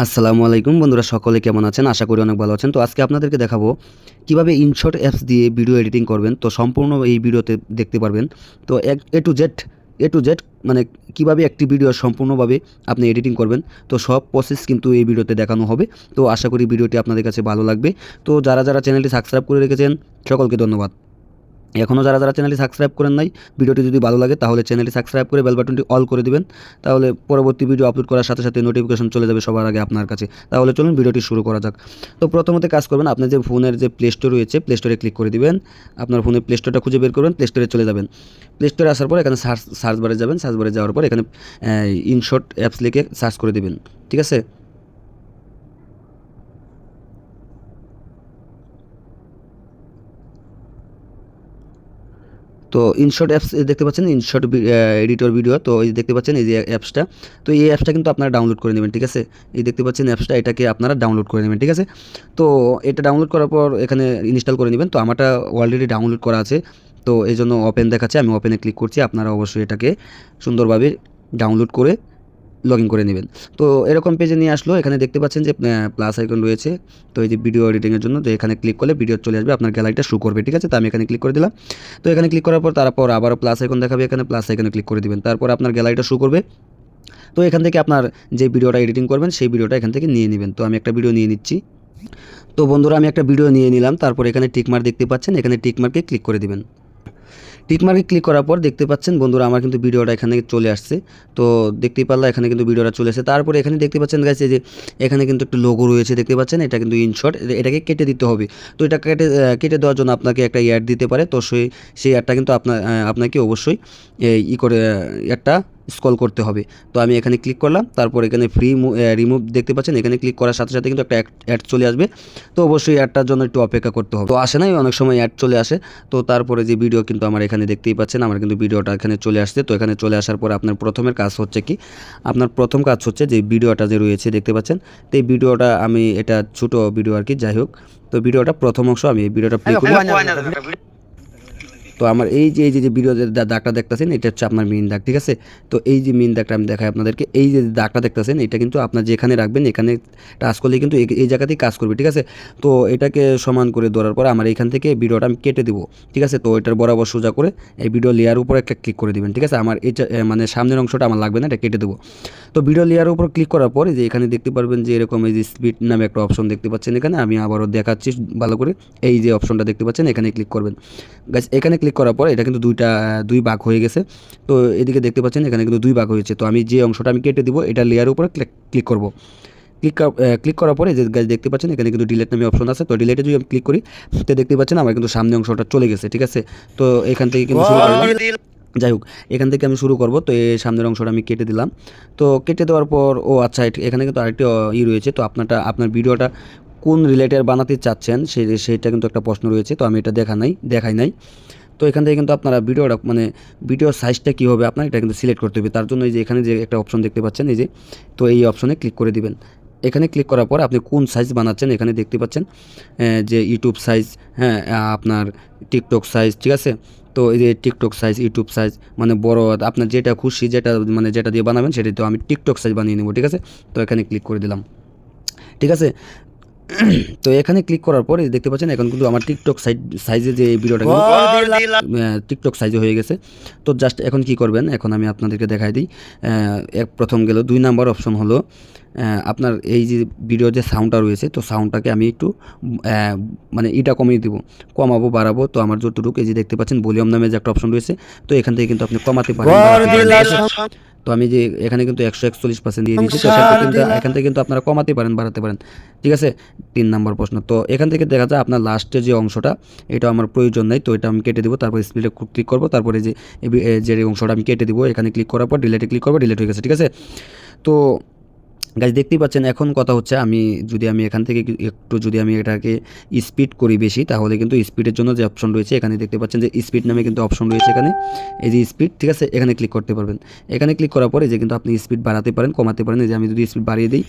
আসসালামু আলাইকুম বন্ধুরা, সকলে কেমন আছেন? আশা করি অনেক ভালো আছেন। তো আজকে আপনাদেরকে দেখাবো কিভাবে ইনশট অ্যাপস দিয়ে ভিডিও এডিটিং করবেন। তো সম্পূর্ণ এই ভিডিওতে দেখতে পারবেন। তো এ টু জেড মানে কিভাবে একটি ভিডিও সম্পূর্ণভাবে আপনি এডিটিং করবেন। তো সব প্রসেস কিন্তু এই ভিডিওতে দেখানো হবে। তো আশা করি ভিডিওটি আপনাদের কাছে ভালো লাগবে। তো যারা চ্যানেলটি সাবস্ক্রাইব করে রেখেছেন সকলকে ধন্যবাদ। এখনও যারা চ্যানেলটি সাবস্ক্রাইব করেন নাই, ভিডিওটি যদি ভালো লাগে তাহলে চ্যানেলটি সাবস্ক্রাইব করে বেল বাটনটি অল করে দিবেন। তাহলে পরবর্তী ভিডিও আপলোড করার সাথে সাথে নোটিফিকেশন চলে যাবে সবার আগে আপনার কাছে। তাহলে চলুন ভিডিওটি শুরু করা যাক। তো প্রথমত কাজ করবেন, আপনার যে ফোনের যে প্লে স্টোর রয়েছে, প্লে স্টোরে ক্লিক করে দিবেন। আপনার ফোনে প্লে স্টোরটা খুঁজে বের করবেন, প্লে স্টোরে চলে যাবেন। প্লে স্টোরে আসার পর এখানে সার্চ বারে যাবেন। সার্চ বারে যাওয়ার পর এখানে ইনশট অ্যাপস লিখে সার্চ করে দিবেন। ঠিক আছে। তো ইনশট অ্যাপস দেখতে পাচ্ছেন, ইনশট এডিটর ভিডিও। তো এই দেখতে পাচ্ছেন এই যে অ্যাপসটা। তো এই অ্যাপসটা কিন্তু আপনারা ডাউনলোড করে নেবেন। ঠিক আছে, এই দেখতে পাচ্ছেন অ্যাপসটা, এটাকে আপনারা ডাউনলোড করে নেবেন। ঠিক আছে, তো এটা ডাউনলোড করার পর এখানে ইনস্টল করে নেবেন। তো আমারটা অলরেডি ডাউনলোড করা আছে, তো এই জন্য ওপেন দেখাচ্ছে, আমি ওপেনে ক্লিক করছি। আপনারা অবশ্যই এটাকে সুন্দরভাবে ডাউনলোড করে লগ ইন করে নেবেন। তো এরকম পেজে নিয়ে আসলো। এখানে দেখতে পাচ্ছেন যে প্লাস আইকন রয়েছে। তো এই যে ভিডিও এডিটিংয়ের জন্য, তো এখানে ক্লিক করলে ভিডিও চলে আসবে, আপনার গ্যালারিটা শো করবে। ঠিক আছে, তো আমি এখানে ক্লিক করে দিলাম। তো এখানে ক্লিক করার পর তারপর আবারও প্লাস আইকন দেখাবে, এখানে প্লাস আইকনে ক্লিক করে দিবেন। তারপর আপনার গ্যালারিটা শো করবে। তো এখান থেকে আপনার যে ভিডিওটা এডিটিং করবেন সেই ভিডিওটা এখান থেকে নিয়ে নেবেন। তো আমি একটা ভিডিও নিয়ে নিচ্ছি। তো বন্ধুরা, আমি একটা ভিডিও নিয়ে নিলাম। তারপর এখানে টিকমার্ক দেখতে পাচ্ছেন, এখানে টিকমার্কে ক্লিক করে দিবেন। টিকমার্কে ক্লিক করার পর দেখতে পাচ্ছেন বন্ধুরা, আমার কিন্তু ভিডিওটা এখানে চলে আসছে। তো দেখতেই পারলাম এখানে কিন্তু ভিডিওটা চলে আসছে। তারপরে এখানে দেখতে পাচ্ছেন গাইস, এই যে এখানে কিন্তু একটা লোগো রয়েছে, দেখতে পাচ্ছেন, এটা কিন্তু ইনশট, এটাকে কেটে দিতে হবে। তো এটা কেটে দেওয়ার জন্য আপনাকে একটা অ্যাড দিতে পারে। তো সেই অ্যাডটা কিন্তু আপনাকে অবশ্যই করে অ্যাডটা স্ক্রল করতে হবে। তো আমি এখানে ক্লিক করলাম। তারপর এখানে ফ্রি রিমুভ দেখতে পাচ্ছেন, এখানে ক্লিক করার সাথে সাথে কিন্তু একটা অ্যাড চলে আসবে। তো অবশ্যই অ্যাডটার জন্য একটু অপেক্ষা করতে হবে। তো আসে নাই, অনেক সময় অ্যাড চলে আসে। তো তারপরে যে ভিডিও কিন্তু আমার এখানে দেখতেই পাচ্ছেন, আমার কিন্তু ভিডিওটা এখানে চলে আসছে। তো এখানে চলে আসার পর আপনার প্রথমের কাজ হচ্ছে কি, আপনার প্রথম কাজ হচ্ছে যে ভিডিওটা যে রয়েছে দেখতে পাচ্ছেন, তো এই ভিডিওটা আমি, এটা ছোট ভিডিও আর কি, যাই হোক। তো ভিডিওটা প্রথম অংশ, আমি এই ভিডিওটা প্লে করি। তো আমার এই যে ভিডিওতে দাগটা দেখতেছেন, এটা হচ্ছে আপনার মেইন দাগ। ঠিক আছে, তো এই যে মেইন দাগটা আমি দেখাই আপনাদেরকে। এই যে দাগটা দেখতেছেন, এটা কিন্তু আপনার যেখানে রাখবেন এখানে টাচ করলে কিন্তু এই জায়গাতেই কাজ করবে। ঠিক আছে, তো এটাকে সমান করে ধরার পর আমার এখান থেকে ভিডিওটা আমি কেটে দিব। ঠিক আছে, তো এটার বরাবর সোজা করে এই ভিডিও লেয়ার উপর একটা ক্লিক করে দিবেন। ঠিক আছে, আমার এই মানে সামনের অংশটা আমার লাগবে না, এটা কেটে দেবো। তো ভিডিও লেয়ারের উপর ক্লিক করার পর যে এখানে দেখতে পারবেন যে এরকম এই যে স্পিড নামে একটা অপশন দেখতে পাচ্ছেন। এখানে আমি আবারও দেখাচ্ছি ভালো করে। এই যে অপশনটা দেখতে পাচ্ছেন, এখানে ক্লিক করবেন। গাইস, এখানে ক্লিক করার পর এটা কিন্তু দুই ভাগ হয়ে গেছে। তো এদিকে দেখতে পাচ্ছেন এখানে কিন্তু দুই ভাগ হয়েছে। তো আমি যে অংশটা আমি কেটে দিব, এটা লেয়ারের উপরে ক্লিক করব। ক্লিক করার পরে যে গাইস দেখতে পাচ্ছেন এখানে কিন্তু ডিলিট নামে অপশন আছে। তো ডিলিটে যদি আমি ক্লিক করি, তো দেখতে পাচ্ছেন আমার কিন্তু সামনে অংশটা চলে গেছে। ঠিক আছে, তো এখান থেকে কিন্তু শুরু করলাম। যাই হোক, এখান থেকে আমি শুরু করব। তো এই সামনের অংশটা আমি কেটে দিলাম। তো কেটে দেওয়ার পর আচ্ছা, এখানে কিন্তু আরেকটি রয়েছে। তো আপনার ভিডিওটা কোন রিলেটেড বানাতে চাচ্ছেন সেটা কিন্তু একটা প্রশ্ন রয়েছে। তো আমি এটা দেখাই নাই। তো এখান থেকে কিন্তু আপনারা ভিডিওটা মানে ভিডিওর সাইজটা কী হবে আপনার, এটা কিন্তু সিলেক্ট করতে হবে। তার জন্য এই যে এখানে যে একটা অপশন দেখতে পাচ্ছেন, এই যে, তো এই অপশনে ক্লিক করে দিবেন। এখানে ক্লিক করার পর আপনি কোন সাইজ বানাচ্ছেন এখানে দেখতে পাচ্ছেন, যে ইউটিউব সাইজ, হ্যাঁ, আপনার টিকটক সাইজ। ঠিক আছে, তো এই যে টিকটক সাইজ, ইউটিউব সাইজ, মানে বড়, আপনার যেটা খুশি, যেটা দিয়ে বানাবেন সেটা। তো আমি টিকটক সাইজ বানিয়ে নেব। ঠিক আছে, তো এখানে ক্লিক করে দিলাম। ঠিক আছে, তো এখানে ক্লিক করার পরে দেখতে পাচ্ছেন এখন কিন্তু আমার টিকটক সাইজে যে ভিডিওটা টিকটক সাইজে হয়ে গেছে। তো জাস্ট এখন কি করবেন, এখন আমি আপনাদেরকে দেখাই দিই। প্রথম গেল 2 নাম্বার অপশন হলো আপনার এই যে ভিডিওর যে সাউন্ডটা রয়েছে, তো সাউন্ডটাকে আমি একটু মানে এটা কমিয়ে দিব, কমাবো বাড়াবো। তো আমার যতটুকু, এই যে দেখতে পাচ্ছেন ভলিউম নামে যে একটা অপশন রয়েছে, তো এখান থেকে কিন্তু আপনি কমাতে পারেন। তো আমি যে এখানে কিন্তু 141% দিয়ে দিয়েছি। তো এখান থেকে কিন্তু আপনারা কমাতে পারেন, বাড়াতে পারেন। ঠিক আছে, 3 নম্বর প্রশ্ন। তো এখান থেকে দেখা যায় আপনার লাস্টের যে অংশটা, এটা আমার প্রয়োজন নাই। তো এটা আমি কেটে দেবো। তারপর স্প্লিটে ক্লিক করবো। তারপরে যে অংশটা আমি কেটে দেবো, এখানে ক্লিক করার পর ডিলেটে ক্লিক করবো, ডিলেট হয়ে গেছে। ঠিক আছে, তো গাইজ দেখতেই পাচ্ছেন। এখন কথা হচ্ছে, আমি এখান থেকে একটু যদি আমি এটাকে স্পিড করি বেশি, তাহলে কিন্তু স্পিডের জন্য যে অপশন রয়েছে এখানে দেখতে পাচ্ছেন যে স্পিড নামে কিন্তু অপশন রয়েছে এখানে, এই যে স্পিড। ঠিক আছে, এখানে ক্লিক করতে পারবেন। এখানে ক্লিক করার পরে যে কিন্তু আপনি স্পিড বাড়াতে পারেন, কমাতে পারেন। এই যে আমি যদি স্পিড বাড়িয়ে দিই,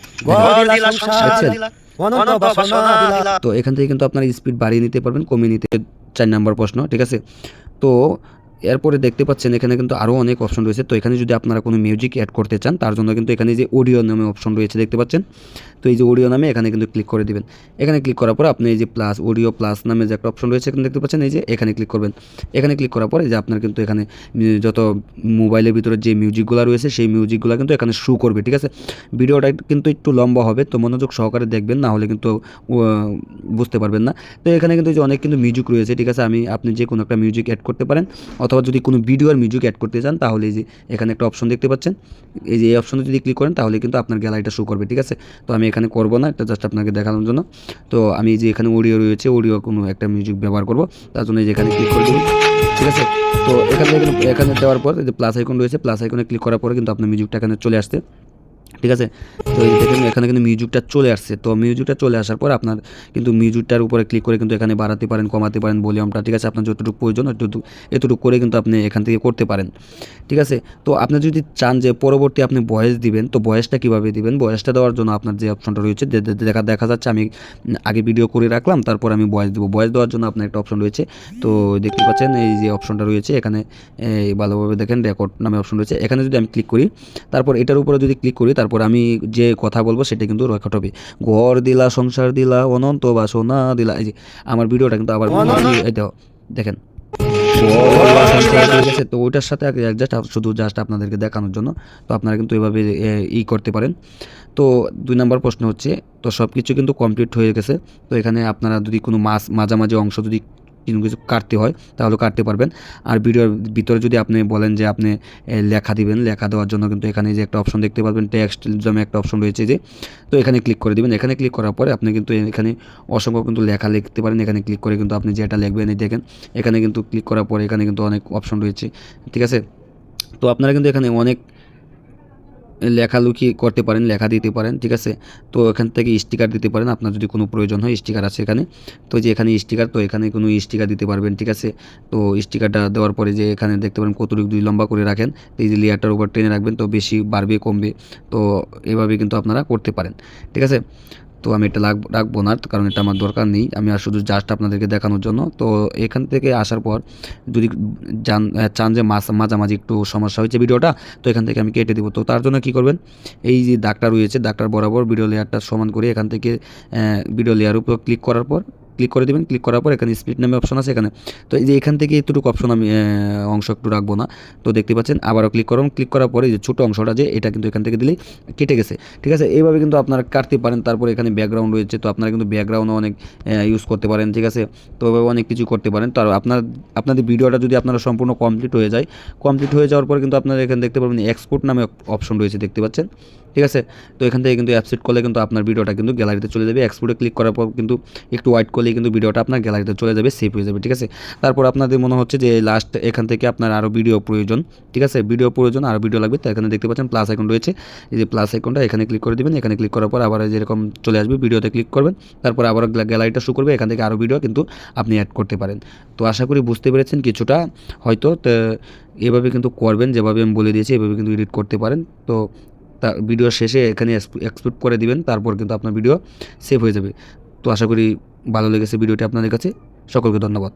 তো এখান থেকে কিন্তু আপনার স্পিড বাড়িয়ে নিতে পারবেন, কমিয়ে নিতে। 4 নম্বর প্রশ্ন। ঠিক আছে, তো এরপরে দেখতে পাচ্ছেন এখানে কিন্তু আরও অনেক অপশন রয়েছে। তো এখানে যদি আপনারা কোনো মিউজিক অ্যাড করতে চান, তার জন্য কিন্তু এখানে যে অডিও নামে অপশন রয়েছে দেখতে পাচ্ছেন, তো এই যে অডিও নামে এখানে কিন্তু ক্লিক করে দিবেন। এখানে ক্লিক করার পর আপনি এই যে প্লাস অডিও প্লাস নামে যে একটা অপশন রয়েছে এখানে দেখতে পাচ্ছেন, এই যে এখানে ক্লিক করবেন। এখানে ক্লিক করার পর এই যে আপনার কিন্তু এখানে যত মোবাইলের ভিতরে যে মিউজিকগুলো রয়েছে সেই মিউজিকগুলো কিন্তু এখানে শো করবে, ঠিক আছে। ভিডিওটা কিন্তু একটু লম্বা হবে, তো মনোযোগ সহকারে দেখবেন, না হলে কিন্তু বুঝতে পারবেন না। তো এখানে কিন্তু যে অনেক কিন্তু মিউজিক রয়েছে, ঠিক আছে। আপনি যে কোনো একটা মিউজিক অ্যাড করতে পারেন, অথবা যদি কোনো ভিডিওর মিউজিক অ্যাড করতে চান তাহলে এই যে এখানে একটা অপশন দেখতে পাচ্ছেন, এই যে এই অপশনে যদি ক্লিক করেন তাহলে কিন্তু আপনার গ্যালারিটা শো করবে, ঠিক আছে। তো আমি এখানে করব না, এটা জাস্ট আপনাকে দেখানোর জন্য। তো আমি যে এখানে অডিও রয়েছে, অডিও কোনো একটা মিউজিক ব্যবহার করব, তার জন্য এই যে এখানে ক্লিক করে দেবো, ঠিক আছে। তো এখানে দেওয়ার পর এই যে প্লাস আইকন রয়েছে, প্লাস আইকনে ক্লিক করার পরে কিন্তু আপনার মিউজিকটা এখানে চলে আসছে, ঠিক আছে। তো এই দেখেন এখানে কিন্তু মিউজিকটা চলে আসছে। তো মিউজিকটা চলে আসার পর আপনার কিন্তু মিউজিকটার উপরে ক্লিক করে কিন্তু এখানে বাড়াতে পারেন, কমাতে পারেন ভলিউমটা, ঠিক আছে। আপনার যতটুকু প্রয়োজন এতটুকু করে কিন্তু আপনি এখান থেকে করতে পারেন, ঠিক আছে। তো আপনি যদি চান যে পরবর্তী আপনি ভয়েস দিবেন, তো ভয়েসটা কীভাবে দিবেন, ভয়েসটা দেওয়ার জন্য আপনার যে অপশনটা রয়েছে দেখা যাচ্ছে আমি আগে ভিডিও করে রাখলাম, তারপর আমি ভয়েস দেবো। ভয়েস দেওয়ার জন্য আপনার একটা অপশন রয়েছে, তো দেখতে পাচ্ছেন এই যে অপশনটা রয়েছে এখানে, ভালোভাবে দেখেন রেকর্ড নামে অপশন রয়েছে। এখানে যদি আমি ক্লিক করি, তারপর এটার উপরে যদি ক্লিক করি, তারপর আমি যে কথা বলবো সেটা কিন্তু রেকর্ড হবে। ঘর দিলা সংসার দিলা অনন্ত বাসনা দিলা, এই যে আমার ভিডিওটা কিন্তু আবার এই দেখেন ঠিক আছে। তো ওইটার সাথে শুধু জাস্ট আপনাদেরকে দেখানোর জন্য, তো আপনারা কিন্তু এভাবে করতে পারেন। তো 2 নম্বর প্রশ্ন হচ্ছে, তো সব কিছু কিন্তু কমপ্লিট হয়ে গেছে। তো এখানে আপনারা যদি কোনো মাঝামাঝি অংশ যদি কিছু কাটতে হয় তাহলে কাটতে পারবেন। আর ভিডিওর ভিতরে যদি আপনি বলেন যে আপনি লেখা দিবেন, লেখা দেওয়ার জন্য কিন্তু এখানে যে একটা অপশন দেখতে পাবেন, টেক্সট নামে একটা অপশন রয়েছে যে, তো এখানে ক্লিক করে দিবেন। এখানে ক্লিক করার পরে আপনি কিন্তু এখানে অসংখ্য কিন্তু লেখা লিখতে পারেন। এখানে ক্লিক করে কিন্তু আপনি যেটা লিখবেন, এই দেখেন এখানে কিন্তু ক্লিক করার পরে এখানে কিন্তু অনেক অপশন রয়েছে, ঠিক আছে। তো আপনারা কিন্তু এখানে অনেক লেখালেখি করতে পারেন, লেখা দিতে পারেন, ঠিক আছে। তো এখান থেকে স্টিকার দিতে পারেন, আপনার যদি কোনো প্রয়োজন হয় স্টিকার আছে এখানে। তো যে এখানে স্টিকার, তো এখানে কোনো স্টিকার দিতে পারবেন, ঠিক আছে। তো স্টিকারটা দেওয়ার পরে যে এখানে দেখতে পারেন কতটুকু দুই লম্বা করে রাখেন, এই যে লেয়ারটার উপর টেনে রাখবেন, তো বেশি বাড়বে কমবে, তো এভাবে কিন্তু আপনারা করতে পারেন, ঠিক আছে। তো আমি এটা রাখবো না, কারণ এটা আমার দরকার নেই, আমি আর শুধু জাস্ট আপনাদেরকে দেখানোর জন্য। তো এখান থেকে আসার পর যদি চান যে মাঝামাঝি একটু সমস্যা হয়েছে ভিডিওটা, তো এখান থেকে আমি কেটে দেবো। তো তার জন্য কি করবেন, এই যে দাগটা রয়েছে, দাগটার বরাবর ভিডিও লেয়ারটা সমান করে এখান থেকে ভিডিও লেয়ারের উপর ক্লিক করার পর ক্লিক করে দেবেন। ক্লিক করার পর এখানে স্প্লিট নামে অপশন আছে এখানে, তো এই যে এখান থেকে এতটুকু অপশন আমি অংশ একটু রাখবো না। তো দেখতে পাচ্ছেন আবারও ক্লিক করুন, ক্লিক করার পরে যে ছোটো অংশটা যে এটা কিন্তু এখান থেকে দিলেই কেটে গেছে, ঠিক আছে। এইভাবে কিন্তু আপনারা কাটতে পারেন। তারপর এখানে ব্যাকগ্রাউন্ড রয়েছে, তো আপনারা কিন্তু ব্যাকগ্রাউন্ডও অনেক ইউজ করতে পারেন, ঠিক আছে। তো এভাবে অনেক কিছু করতে পারেন। তো আর আপনাদের ভিডিওটা যদি আপনারা সম্পূর্ণ কমপ্লিট হয়ে যায়, কমপ্লিট হয়ে যাওয়ার পরে কিন্তু আপনারা এখানে দেখতে পাবেন এক্সপোর্ট নামে অপশন রয়েছে, দেখতে পাচ্ছেন, ঠিক আছে। তো এখান থেকে কিন্তু অ্যাপসেট করলে কিন্তু আপনার ভিডিওটা কিন্তু গ্যালারিতে চলে যাবে। এক্সপোর্টে ক্লিক করার পর কিন্তু একটু ওয়াইট করলেই কিন্তু ভিডিওটা আপনার গ্যালারিতে চলে যাবে, সেভ হয়ে যাবে, ঠিক আছে। তারপর আপনাদের মনে হচ্ছে যে লাস্ট এখান থেকে আপনার আরও ভিডিও প্রয়োজন, ঠিক আছে, ভিডিও প্রয়োজন, আরও ভিডিও লাগবে, তো এখানে দেখতে পাচ্ছেন প্লাস আইকন রয়েছে, এই যে প্লাস আইকনটা এখানে ক্লিক করে দেবেন। এখানে ক্লিক করার পর আবার যেরকম চলে আসবে, ভিডিওতে ক্লিক করবেন, তারপর আবার গ্যালারিটা শো করবে, এখান থেকে আরও ভিডিও কিন্তু আপনি অ্যাড করতে পারেন। তো আশা করি বুঝতে পেরেছেন কিছুটা হয়তো। তো এভাবে কিন্তু করবেন, যেভাবে আমি বলে দিয়েছি এভাবে কিন্তু এডিট করতে পারেন। তো তা ভিডিও শেষে এখানে এক্সপোর্ট করে দিবেন, তারপর কিন্তু আপনার ভিডিও সেভ হয়ে যাবে। তো আশা করি ভালো লেগেছে ভিডিওটি আপনাদের কাছে। সকলকে ধন্যবাদ।